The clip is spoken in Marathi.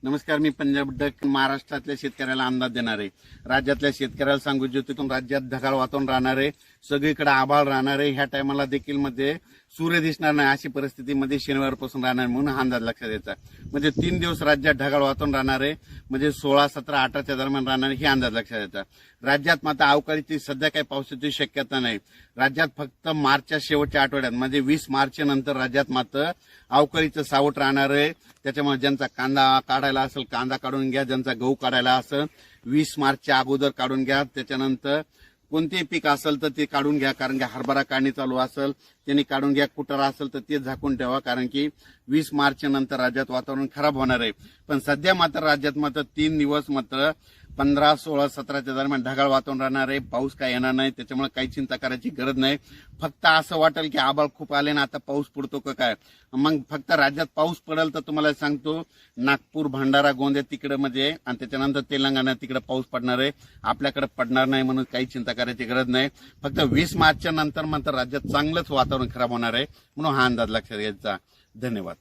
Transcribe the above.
नमस्कार, मी पंजाब डक महाराष्ट्रातल्या शेतकऱ्याला अंदाज देणार आहे. राज्यातल्या शेतकऱ्याला सांगू इच्छितो राज्यात ढगाळ वातावरण राहणार आहे, सगळीकडे आभाळ राहणार आहे. ह्या टायमाला देखील मध्ये सूर्य दिसणार नाही अशी परिस्थितीमध्ये शनिवारपासून राहणार म्हणून हा अंदाज लक्षात द्यायचा. म्हणजे 3 दिवस राज्यात ढगाळ वातावरण राहणार आहे, म्हणजे 16, 17, 18च्या दरम्यान राहणार हे अंदाज लक्षात द्यायचा. राज्यात मात्र अवकाळीची सध्या काही पावसाची शक्यता नाही. राज्यात फक्त मार्चच्या शेवटच्या आठवड्यात म्हणजे 20 मार्च नंतर राज्यात मात्र अवकाळीचं सावट राहणार आहे. त्याच्यामुळे ज्यांचा कांदा काढायला असेल कांदा काढून घ्या, ज्यांचा गहू काढायला असेल 20 मार्चच्या अगोदर काढून घ्या. त्याच्यानंतर कोणतेही पीक असेल तर ते काढून घ्या, कारण की हरभरा काढणी चालू असेल त्यांनी काढून घ्या. कुटारा असेल तर ते झाकून ठेवा, कारण की 20 मार्च नंतर राज्यात वातावरण खराब होणार आहे. पण सध्या मात्र राज्यात मात्र 3 दिवस मात्र 15, 16, 17च्या दरम्यान ढगाळ वातावरण राहणार आहे. पाऊस काय येणार नाही, त्याच्यामुळे काही चिंता करायची गरज नाही. फक्त असं वाटेल की आभाळ खूप आले ना आता पाऊस पडतो का काय, मग फक्त राज्यात पाऊस पडेल तर तुम्हाला सांगतो नागपूर, भंडारा, गोंदिया तिकडे म्हणजे आणि त्याच्यानंतर तेलंगणा तिकडे पाऊस पडणार आहे. आपल्याकडे पडणार नाही म्हणून काही चिंता करायची गरज नाही. फक्त 20 मार्चच्या नंतर मात्र राज्यात चांगलंच वातावरण खराब होणार आहे म्हणून हा अंदाज लक्षात घ्यायचा. धन्यवाद.